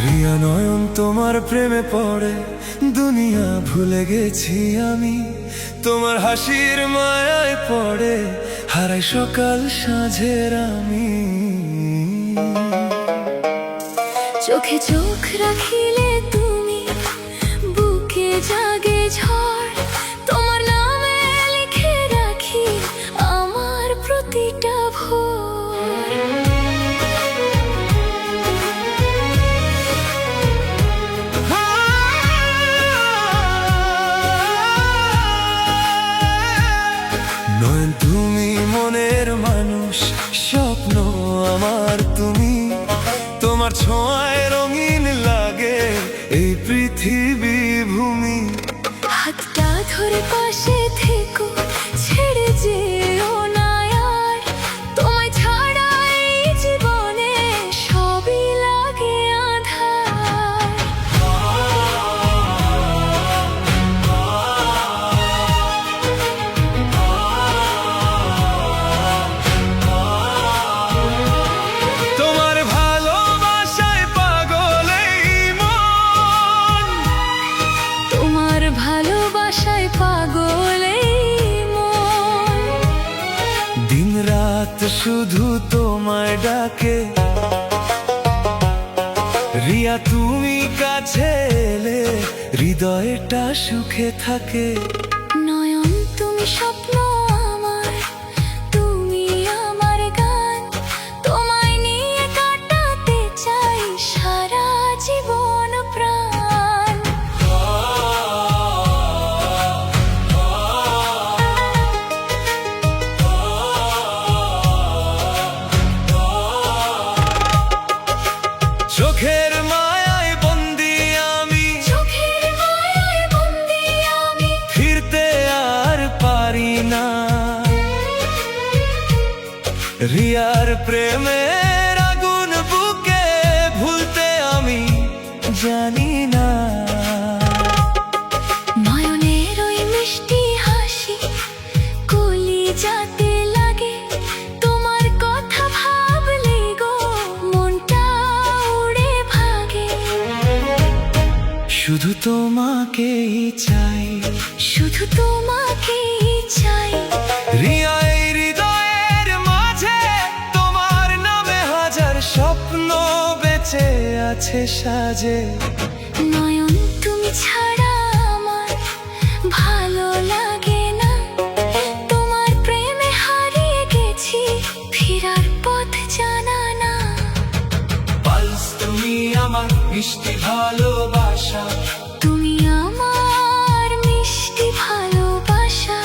রিয়া নয়ন তোমার প্রেমে পড়ে, দুনিয়া ভুলে গেছি আমি। তোমার হাসির মায়ায় পড়ে, হারাই সকাল সাঁঝের আমি। চোখে চোখ রাখিলে তুমি, বুকে জাগে ঝড়। তোমার নামে লিখে রাখি আমার প্রতিটা ভোর। নয়ন তুমি মনের মানুষ, স্বপ্ন আমার তুমি। তোমার ছোঁয়ায় রঙিন লাগে এই পৃথিবী ভূমি। হাতটা ধরে পাশে থেকো, ছেড়ে যেও না আর। তোমায় ছাড়া এই জীবনে সবই লাগে আঁধার। তোমার ভালোবাসায় পাগল এই মন, তোমার ভালোবাসায় পাগল এই মন। দিন রাত শুধু তোমায় ডাকে। রিয়া তুমি কাছে এলে হৃদয়টা সুখে থাকে। নয়ন তুমি স্বপ্ন আমার, তুমি আমার গান। তোমায় নিয়ে কাটাতে চাই সারা জীবন প্রাণ। চোখের মায়ায় বন্দি আমি, চোখের মায়ায় বন্দি আমি, ফিরতে আর পারি না। রিয়ার প্রেমের আগুন বুকে ভুলতে আমি জানি না। নয়নের ওই মিষ্টি হাসি কলিজাতে লাগে। তোমার কথা ভাবলে গো মনটা উড়ে ভাগে। শুধু তোমাকেই চাই, শুধু তোমাকেই চাই। রিয়া এই হৃদয়ের মাঝে তোমার নামে হাজার স্বপ্ন বেঁচে আছে সাজে। নয়ন তুমি ছাড়া আমার ভালো লাগে না। তোমার প্রেমে হারিয়ে গেছি, ফেরার পথ জানা না। পালস তুমি আমার মিষ্টি ভালোবাসা, তুমি আমার মিষ্টি ভালোবাসা।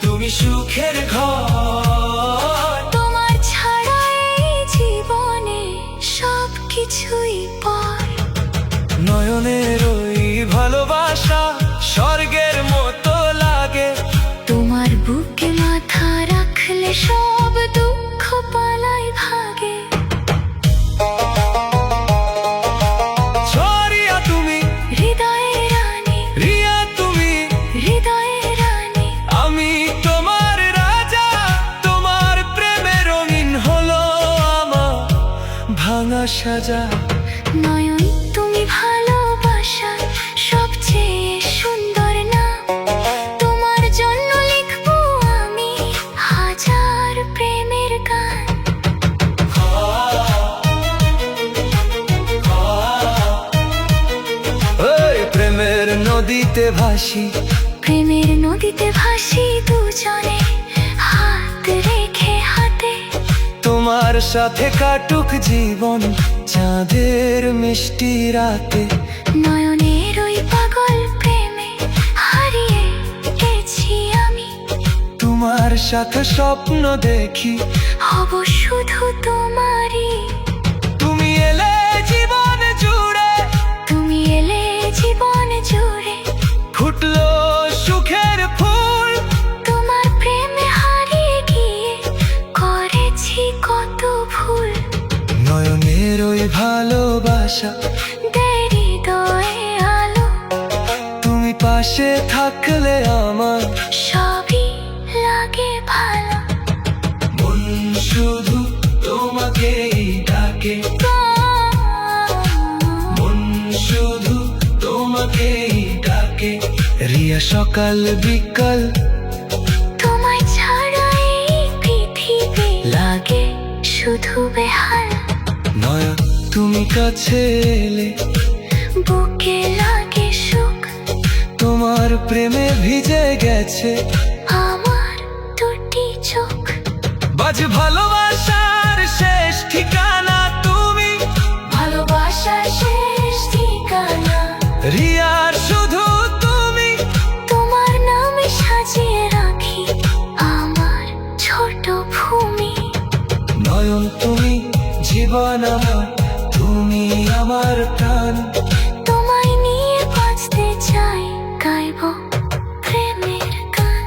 তুমি সুখের ঘর। তোমার ছাড়া এই জীবনে সব কিছুই পর। নয়নের ওই ভালোবাসা স্বর্গের মতো লাগে। তোমার বুকে মাথা রাখলে সব দুঃখ পালায় ভাগে। রিয়া তুমি হৃদয়ের রানী, রিয়া তুমি হৃদয়ের রানী। আমি তোমার রাজা। তোমার প্রেমে রঙিন হলো আমার ভাঙা সাজা। নয়ন তুমি ভালোবাসা সবচেয়ে সুন্দর না। তোমার জন্য লিখবো আমি হাজার প্রেমের গান। ওই প্রেমের নদীতে ভাসি, প্রেমের নদীতে ভাসি দুজনে হাত রেখে হাতে। তোমার সাথে কাটুক জীবন চাঁদের মিষ্টি রাতে। নয়নের ওই পাগল প্রেমে হারিয়ে গেছি আমি। তোমার সাথে স্বপ্ন দেখি, হব শুধু তোমারই। তুমি এলে জীবন জুড়ে, তুমি এলে জীবন জুড়ে, ফুটলো সুখের ফুল। তোমার প্রেমে হারিয়ে গিয়ে করেছি কত ভুল। নয়নের ওই ভালোবাসা দেরি হৃদয়ে আলো, তুমি পাশে থাকলে আমার সবই লাগে ভালো। মন শুধু তোমাকেই ডাকে, মন শুধু তোমাকেই ডাকে। রিয়া সকাল বিকাল তোমায় ছাড়া এই পৃথিবী লাগে শুধু বেহাল। নয়ন তুমি কাছে এলে বুকে লাগে সুখ, তোমার প্রেমে ভিজে গেছে আমার দুটি চোখ। বাজ ভালোবাসার শেষ ঠিকানা তুমি, ভালোবাসার শেষ ঠিকানা রিয়ার শুধু তুমি। তোমার নামে সাজিয়ে রাখি আমার ছোট ভূমি। নয়ন তুমি জীবন আমার, তুমি আমার প্রাণ। তোমায় নিয়ে বাঁচতে চাই, গাইব প্রেমের গান।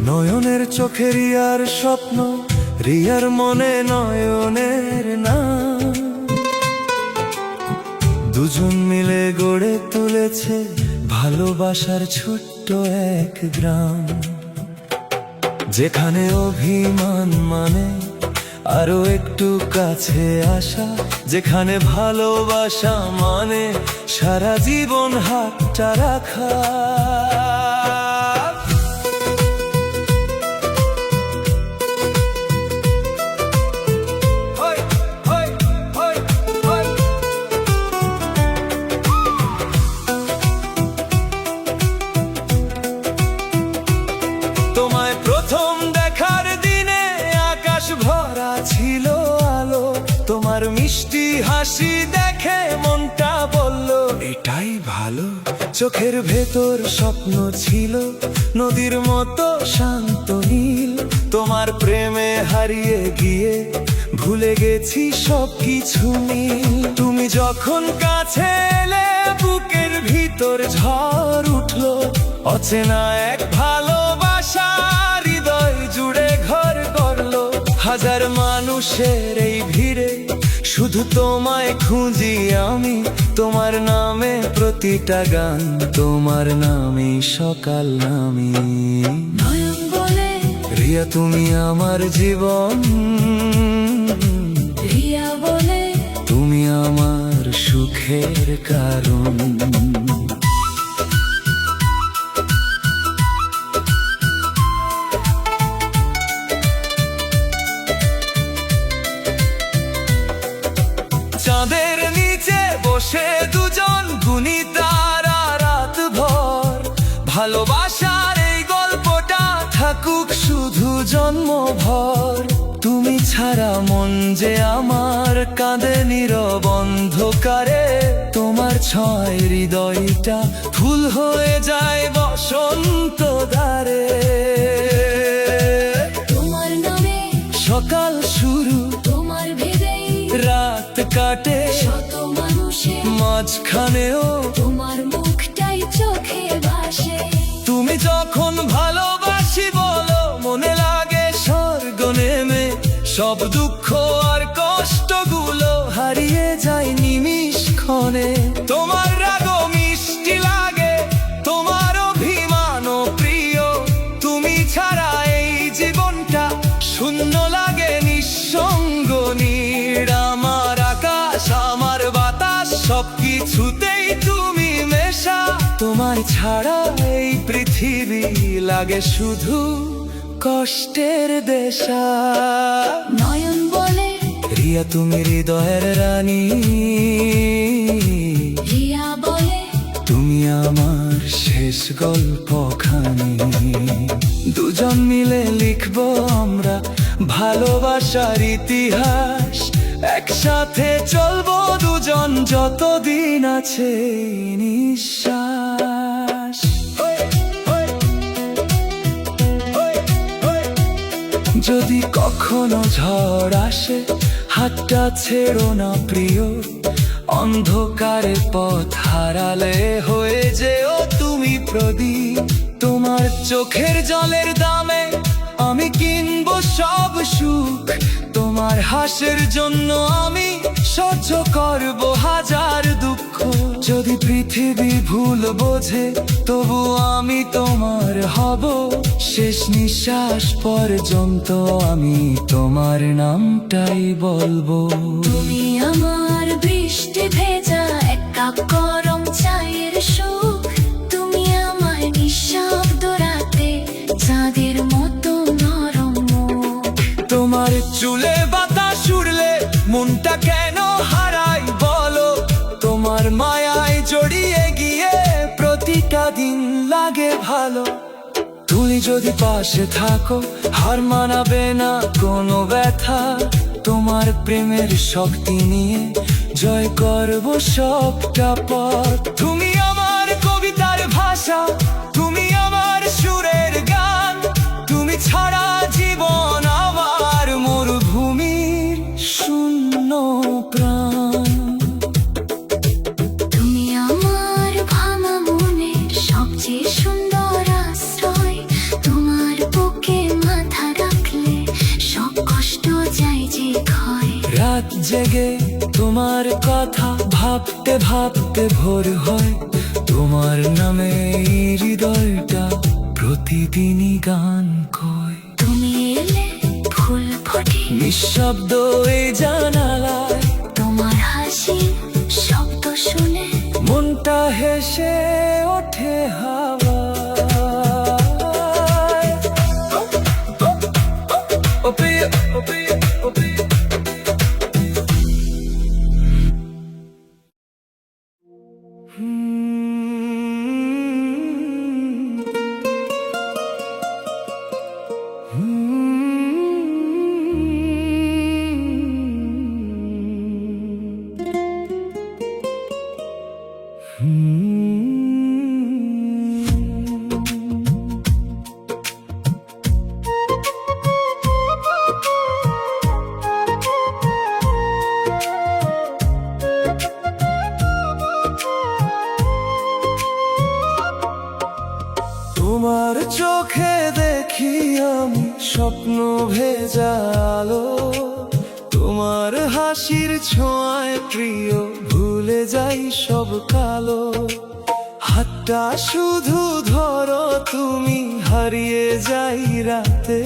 নয়নের চোখে রিয়ার স্বপ্ন, রিয়ার মনে নয়নের নাম। দুজন মিলে গড়ে তুলেছে ভালোবাসার ছোট্ট এক গ্রাম, যেখানে অভিমান মানে আরো একটু কাছে আসা, যেখানে ভালোবাসা মানে সারা জীবন হাতটা রাখা। তোমায় প্রথম দেখার দিনে আকাশ ভরা ছিল আলো, তোমার মিষ্টি হাসি দেখে মনটা বলল এটাই ভালো। চোখের ভেতর স্বপ্ন ছিল নদীর মতো শান্ত নীল, তোমার প্রেমে হারিয়ে গিয়ে ভুলে গেছি সবকিছু নীল। তুমি যখন কাছে এলে বুকের ভিতর ঝড় উঠলো, অচেনা এক ভালোবাসা হৃদয় জুড়ে ঘর করলো। হাজার মানুষের এই ভিড়ে শুধু তোমায় খুঁজি আমি, তোমার নামে প্রতিটা গান, তোমার নামে সকাল নামি। নয়ন বলে রিয়া তুমি আমার জীবন, রিয়া বলে তুমি আমার সুখের কারণ। চাঁদের নিচে বসে দুজন গুনি তারা রাত ভর, ভালোবাসার এই গল্পটা থাকুক শুধু জন্মভর। তুমি ছাড়া মন যে আমার কাঁদে নীরব অন্ধকারে, তোমার ছয় হৃদয়টা ফুল হয়ে যায় বসন্ত দ্বারে। তোমার নামে সকাল শুরু, তোমার ভেবেই রাত কাটে, শত মানুষের মাঝখানেও তোমার মুখটাই চোখে ভাসে। তুমি যখন ভালোবাসি বলো মনে লাগে স্বর্গ নেমে, সব দুঃখ আর কষ্টগুলো হারিয়ে যায় নিমিষক্ষণে। তোমার রাগ মিষ্টি লাগে, তোমার অভিমানও প্রিয়, তুমি ছাড়া এই জীবনটা শূন্য লাগে নিঃসঙ্গ নীড়। আমার আকাশ আমার বাতাস সবকিছুতেই তুমি মেশা, তোমায় ছাড়া এই পৃথিবী লাগে শুধু কষ্টের দেশা। নয়ন বলে রিয়া তুমি হৃদয়ের রানী, রিয়া বলে তুমি আমার শেষ গল্পখানি। দুজন মিলে লিখবো আমরা ভালোবাসার ইতিহাস, একসাথে চলবো দুজন যতদিন আছে নিঃশ্বাস। যদি কখনো ঝড় আসে হাতটা ছেড়ো না প্রিয়, অন্ধকারে পথ হারালে হয়ে যেও তুমি প্রদীপ। তোমার চোখের জলের দামে আমি কিনবো সব সুখ, তোমার হাসির জন্য আমি সহ্য করবো হাজার দুঃখ। যদি পৃথিবী ভুল বোঝে তবু আমি তোমার হব, শেষ নিঃশ্বাস পর্যন্ত আমি তোমার নামটাই বলবো। তুমি আমার বৃষ্টি ভেজা এক কাপ গরম চায়ের সুখ, তুমি আমার নিঃশব্দ রাতে চাঁদের মতো নরম মুখ। তোমার চুলে বাতাস উড়লে মনটা কেন হারাই বলো, তোমার মায়ায় জড়িয়ে গিয়ে প্রতিটা দিন লাগে ভালো। তুমি যদি পাশে থাকো হার মানাবে না কোনো ব্যথা, তোমার প্রেমের শক্তি নিয়ে জয় করবো সবটা পথ। তুমি আমার কবিতার ভাষা, তুমি আমার সুরের গান, তুমি ছাড়া জীবন আমার মরুভূমির শূন্য প্রাণ। তুমি আমার ভাঙা মনের সবচেয়ে সুন্দর আশ্রয়, তোমার বুকে মাথা রাখলে সব কষ্ট যায় যে ক্ষয়। রাত জেগে তোমার কথা ভাবতে ভাবতে ভোর হয়, তোমার নামে হৃদয়টা প্রতিদিনই গান কয়। তুমি এলে ফুল ফোটে নিঃশব্দ এই জানালায়, তোমার হাসি শব্দ শুনে মনটা হেসে ওঠে হাওয়ায়। ও প্রিয়, ও প্রিয়, ও প্রিয়। তোমার চোখে দেখি আমি স্বপ্ন ভেজা আলো, তোমার হাসির ছোঁয়ায় প্রিয় ভুলে যাই সব কালো। হাতটা শুধু ধরো তুমি হারিয়ে যাই রাতে,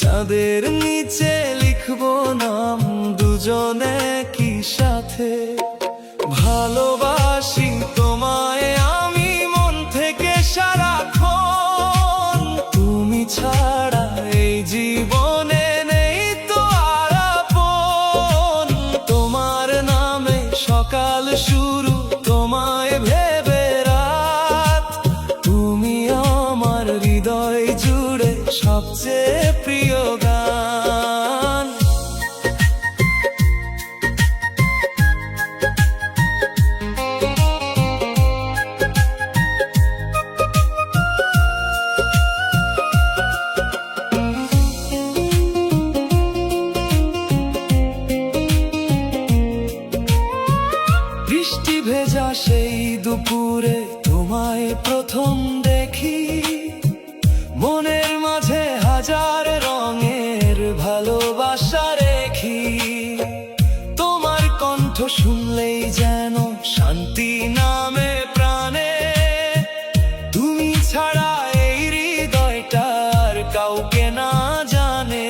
চাঁদের নিচে লিখবো নাম দুজনে কি সাথে। ভালোবাসি তোমায় আমি মন থেকে সারাক্ষণ, তুমি ছাড়া এই জীবনে নেই তো আর আপন। তোমার নামে সকাল শুরু, তোমায় ভেবে রাত, তুমি আমার হৃদয় জুড়ে সবচেয়ে প্রিয় গান। বৃষ্টি ভেজা সেই দুপুরে তোমায় প্রথম দেখি, মনের মাঝে হাজার রঙের ভালোবাসা রেখি। তোমার কণ্ঠ শুনলেই যেন শান্তি নামে প্রাণে, তুমি ছাড়া এই হৃদয়টা আর কাউকে না জানে।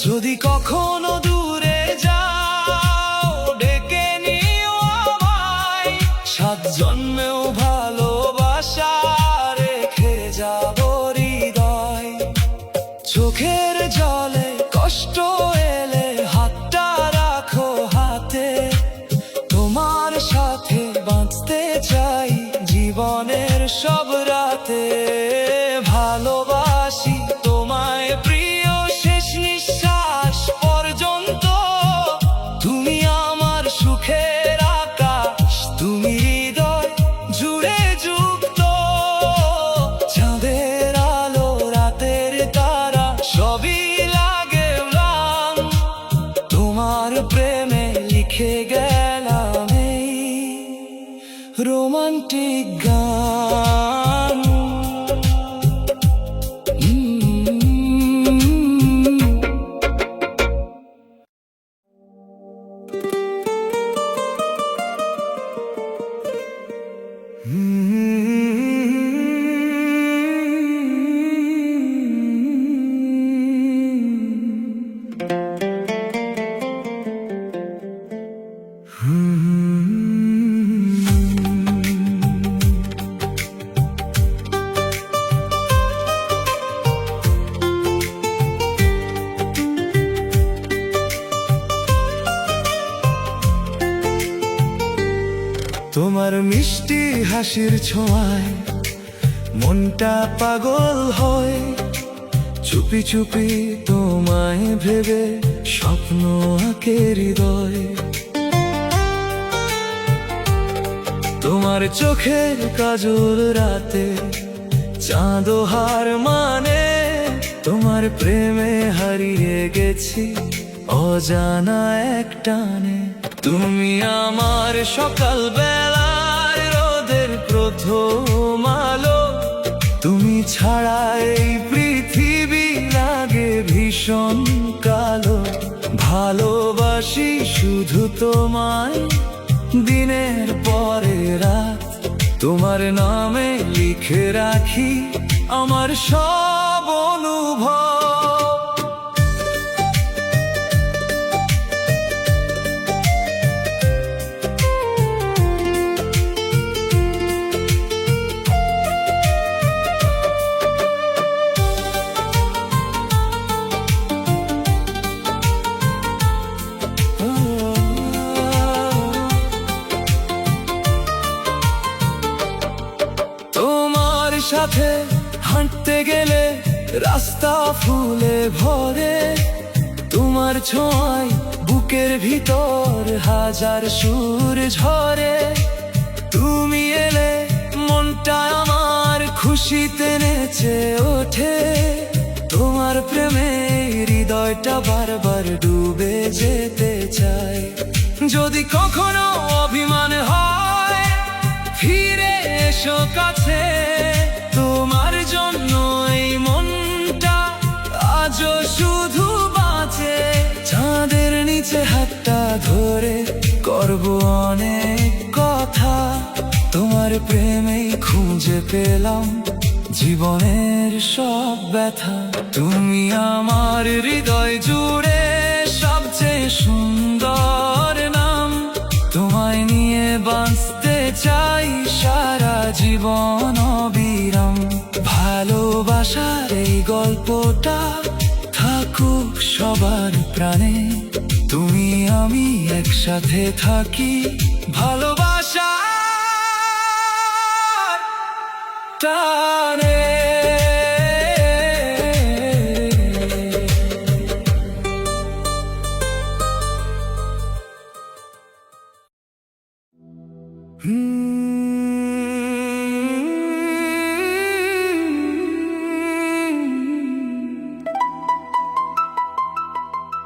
যদি কখনো দূরে যাও ডেকে নিও আমায়, সাত জন্মেও ভালোবাসা রেখে যাব হৃদয়। তোমার প্রেমে লিখে গেলাম এই রোমান্টিক গান। তোমার মিষ্টি হাসির ছোঁয়ায় মনটা পাগল হয়, চুপি চুপি তোমায় ভেবে স্বপ্ন আঁকে হৃদয়। তোমার চোখের কাজল রাতে চাঁদ হার মানে, তোমার প্রেমে হারিয়ে গেছি অজানা এক টানে। তুমি আমার সকাল বেলার রোদের প্রথম আলো, তুমি ছাড়া এই পৃথিবী লাগে ভীষণ কালো। ভালোবাসি শুধু তোমায় দিনের পরে রাত, তোমার নামে লিখে রাখি আমার সব অনুভব। তোমার সাথে হাঁটতে গেলে রাস্তা ফুলে ভরে, তোমার ছোঁয়ায় বুকের ভিতর হাজার সুর ঝরে। তুমি এলে মনটা আমার খুশিতে নেচে ওঠে, তোমার প্রেমে হৃদয়টা বারবার ডুবে যেতে চায়। যদি কখনো অভিমান হয় ফিরে এসো কাছে, তোমার জন্য এই মনটা আজও শুধু বাঁচে। চাঁদের নিচে হাতটা ধরে করব অনেক কথা, তোমার প্রেমেই খুঁজে পেলাম জীবনের সব ব্যথা। তুমি আমার হৃদয় জুড়ে সবচেয়ে সুন্দর নাম, তোমায় নিয়ে বাঁচতে চাই সারা জীবন অবিরাম। ভালোবাসার এই গল্পটা থাকুক সবার প্রাণে, তুমি আমি একসাথে থাকি ভালোবাসার টানে।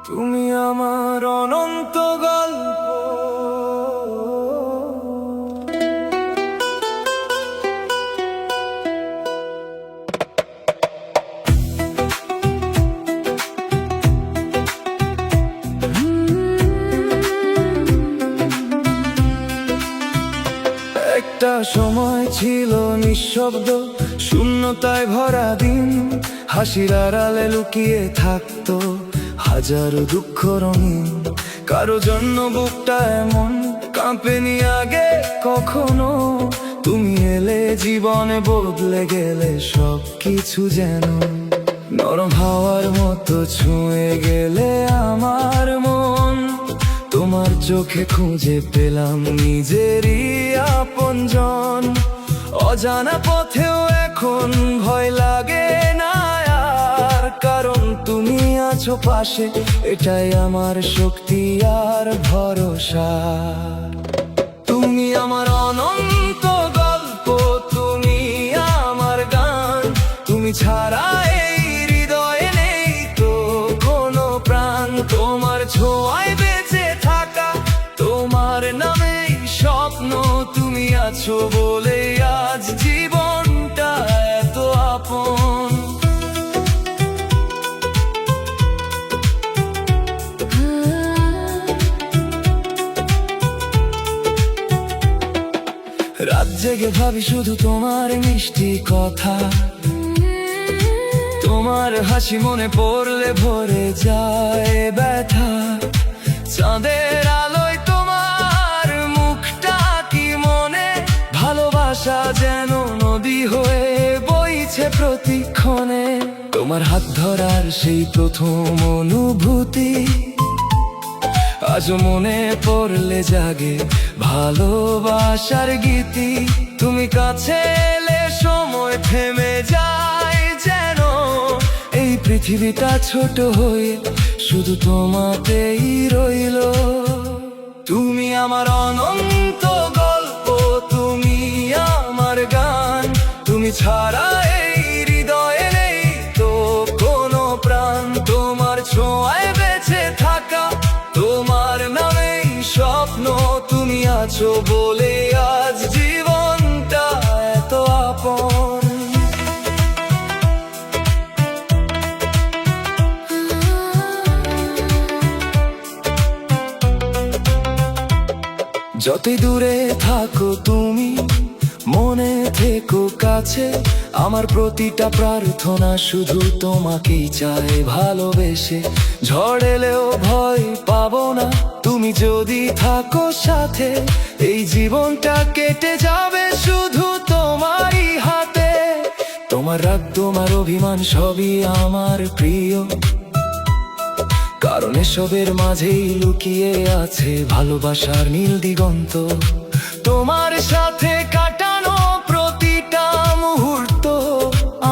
তুমি আমার অনন্ত গল্প, একটা সময় ছিল নিঃশব্দ শূন্যতায় ভরা দিন, হাসির আড়ালে লুকিয়ে থাকতো হাজারো দুঃখ রঙিন। কারো জন্য বুকটা এমন কাঁপেনি আগে কখনো, তুমি এলে জীবনে বদলে গেলে সব কিছু যেন নরম হাওয়ার মতো ছুঁয়ে গেলে আমার মন। তোমার চোখে খুঁজে পেলাম নিজেরই আপনজন, অজানা পথেও এখন ভয় লাগে না আর, কারণ তুমি আছো পাশে, এটাই আমার শক্তি আর ভরসা। তুমি আমার অনন্ত গল্প, তুমি আমার গান, তুমি ছাড়া এই হৃদয়ে নেই তো কোনো প্রাণ। তোমার ছোঁয়ায় বেঁচে আছো বলে আজ জীবনটা এত আপন। রাত জেগে ভাবি শুধু তোমার মিষ্টি কথা, তোমার হাসি মনে পড়লে ভরে যায় ব্যথা। চাঁদের আলোয় তোমার মুখটা কি মনে, ভালোবাসা যেন নদী হয়ে বইছে প্রতিক্ষণে। তোমার হাত ধরার সেই প্রথম অনুভূতি আজও মনে পড়লে জাগে ভালোবাসার গীতি। তুমি কাছে এলে সময় থেমে যায় যেন, এই পৃথিবীটা ছোট হয়ে শুধু তোমাতেই রইল। তুমি আমার অনন্ত গল্প, তুমি আমার গান, তুমি ছাড়া এই হৃদয়ে নেই তো কোনো প্রাণ। তোমার ছোঁয়ায় বেঁচে থাকা, তোমার নামেই স্বপ্ন, তুমি আছো বলে আজ জীবনটা এত আপন। যতই দূরে থাকো তুমি মনে থেকো কাছে, আমার প্রতিটা প্রার্থনা শুধু তোমাকেই চায় ভালোবেসে। ঝড় এলেও ভয় পাবো না তুমি যদি থাকো সাথে, এই জীবনটা কেটে যাবে শুধু তোমারই হাতে। তোমার রাগ তোমার অভিমান সবই আমার প্রিয়, কারণ এসবের মাঝেই লুকিয়ে আছে ভালোবাসার নীল দিগন্ত। তোমার সাথে কাটানো প্রতিটা মুহূর্ত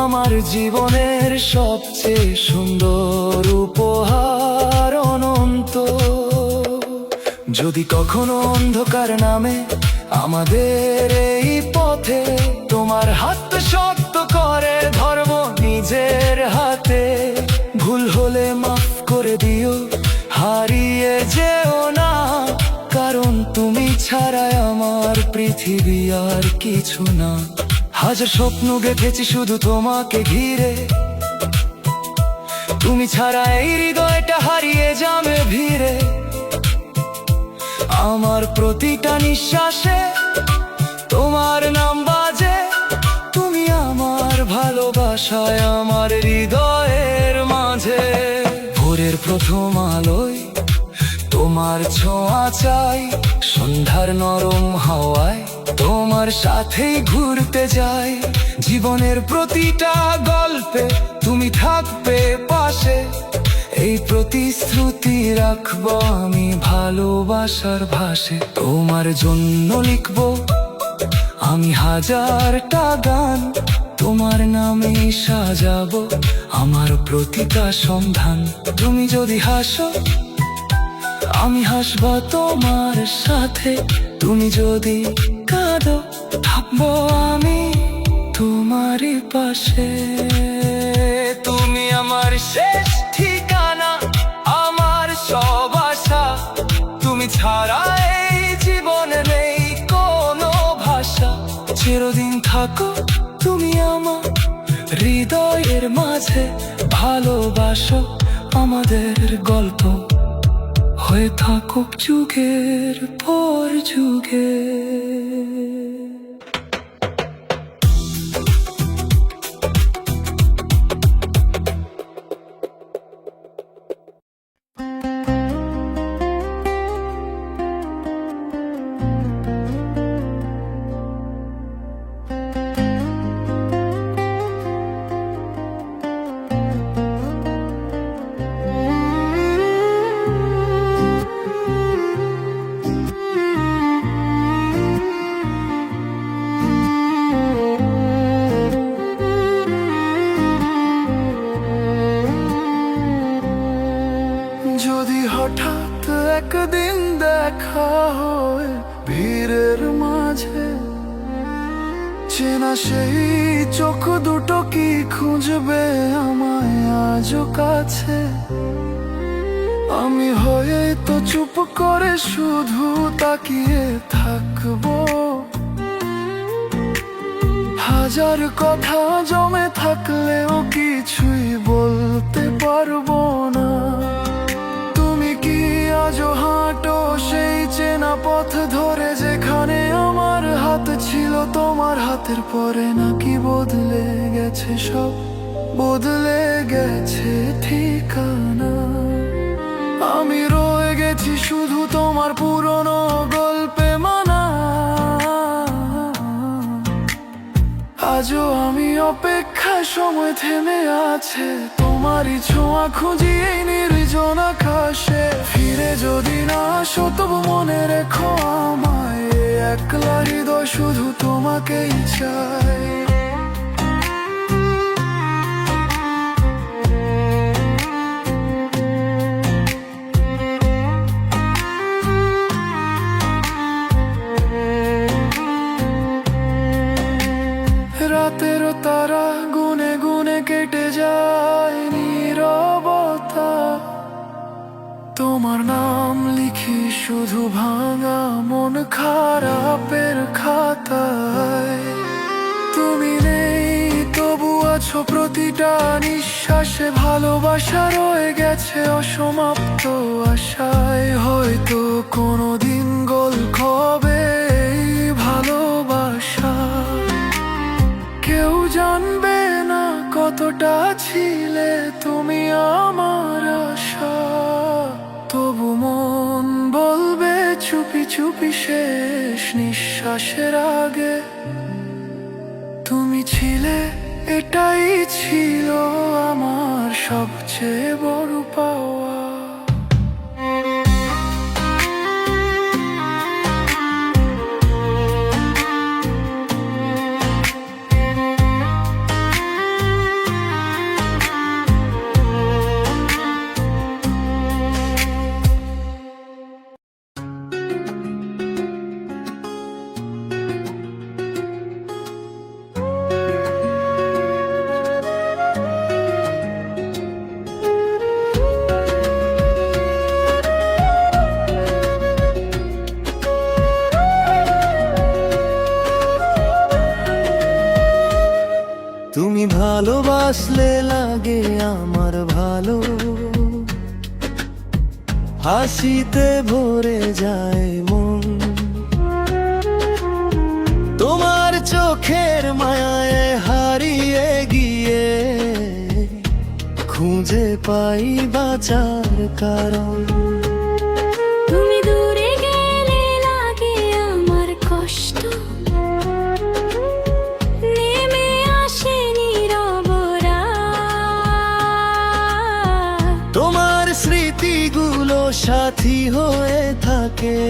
আমার জীবনের সবচেয়ে সুন্দর উপহার অনন্ত। যদি কখনো অন্ধকার নামে আমাদের এই পথে, তোমার হাত শক্ত করে ধরব নিজের হাতে। ভুল হলে মাফ করে দিও, হারিয়ে যেও না, কারণ তুমি ছাড়াই আমার পৃথিবী আর কিছু না। হাজার স্বপ্ন গেঁথেছি শুধু তোমাকে ঘিরে, তুমি ছাড়া এই হৃদয়টা হারিয়ে যাবে ভিড়ে। আমার প্রতিটা নিঃশ্বাসে তোমার নাম বাজে, তুমি আমার ভালোবাসায় আমার হৃদয়ের মাঝে। ভোরের প্রথম আলোয় তোমার ছোঁয়া চাই, সন্ধ্যার নরম হাওয়ায় তোমার সাথেই ঘুরতে যাই। জীবনের প্রতিটা গল্পে তুমি থাকবে পাশে, এই প্রতিশ্রুতি রাখবো আমি ভালোবাসার ভাষে। তোমার জন্য লিখবো আমি হাজারটা গান, তোমার নামে সাজাবো আমার প্রতিটা সন্ধান। তুমি যদি হাসো আমি হাসবো তোমার সাথে, তুমি যদি কাঁদো থাকবো আমি তোমারই পাশে। তুমি আমার শেষ ঠিকানা, আমার সব আশা, তুমি ছাড়া এই জীবনে নেই কোনো ভাষা। চিরদিন থাকো তুমি আমার হৃদয়ের মাঝে, ভালোবাসো আমাদের গল্প হয়ে থাকুক যুগের পর যুগে। যদি হঠাৎ একদিন দেখা হয় ভিড়ের মাঝে, চেনা সেই চোখ দুটো কি খুঁজবে আমায় আজও কাছে। আমি হয়ে তো চুপ করে শুধু তাকিয়ে থাকবো, হাজার কথা জমে থাকলেও কিছুই বলতে পারবো না। তুমি কি আজও হাঁটো সেই চেনা পথ ধরে, যেখানে আমার হাত ছিল তোমার হাতের পরে? নাকি বদলে গেছে সব, বদলে গেছে ঠিকানা? আমি রয়ে গেছি শুধু তোমার পুরনো গল্পে মানা। আজও আমি অপেক্ষায়, সময় থেমে আছে, তোমারই ছোঁয়া খুঁজি এই নির্জন আকাশে। ফিরে যদি না আসো তবু মনে রেখো আমায়, একলা হৃদয় শুধু তোমাকেই চাই। রাতের তারা গুনে গুনে কেটে যায় নীরবতা, তোমার নাম লিখি শুধু ভাঙা মন খারাপের খাতায়। তুমি নেই তবু আছো প্রতিটা নিঃশ্বাসে, ভালোবাসা রয়ে গেছে অসমাপ্ত আশায়। হয়তো কোনোদিন গল্প হবে এই ভালোবাসা, কেউ জানবে না কতটা ছিলে তুমি আমার আশা। তবু মন বলবে চুপি চুপি শেষ নিঃশ্বাসের আগে, তুমি ছিলে, এটাই ছিল আমার সবচেয়ে বড় পাওয়া। তুমি ভালোবাসলে লাগে আমার ভালো, হাসিতে ভরে যায় মন। তোমার চোখের মায়ায় হারিয়ে গিয়ে খুঁজে পাই বাঁচার কারণ। তুমি দূরে গেলে লাগে আমার কষ্ট, নেমে আসে নীরবরা। তোমার স্মৃতিগুলো সাথী হয়ে থাকে,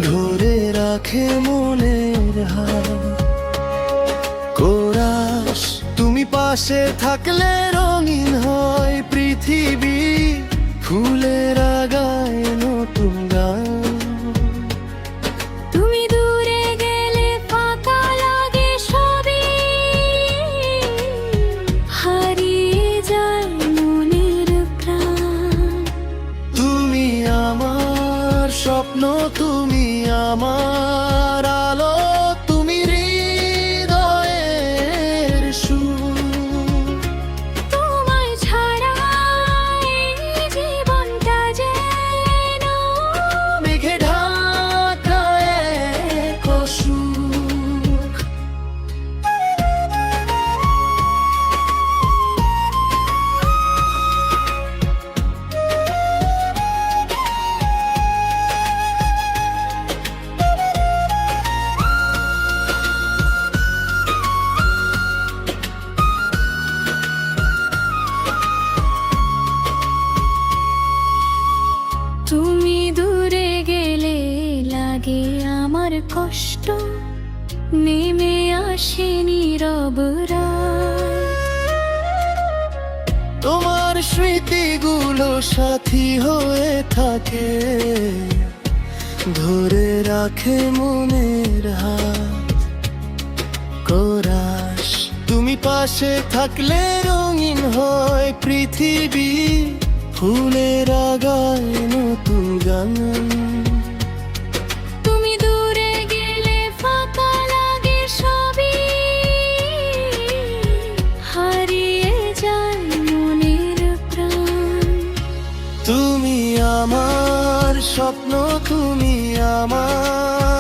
ধরে রাখে মনের হাত। কোরাস তুমি পাশে থাকলে রঙিন হয় পৃথিবী, ফুলের গায়ে নতুন গান। তুমি দূরে গেলে ফাঁকা লাগে সবই, হারিয়ে যায় মনের প্রাণ। তুমি আমার স্বপ্ন, তুমি আমার আলো, তুমি হৃদয়ের সুর। তোমায় ছাড়া এই জীবনটা যেন মেঘে ঢাকা এক অসুখ। তুমি দূরে গেলে লাগে আমার কষ্ট, নেমে আসে নীরব রাত। তোমার স্মৃতিগুলো সাথী হয়ে থাকে, ধরে রাখে মনের হাত। কোরাস তুমি পাশে থাকলে রঙিন হয় পৃথিবী, ফুলের গায়ে নতুন গান। তুমি দূরে গেলে ফাঁকা লাগে সবই, স্বপ্ন তুমি আমার।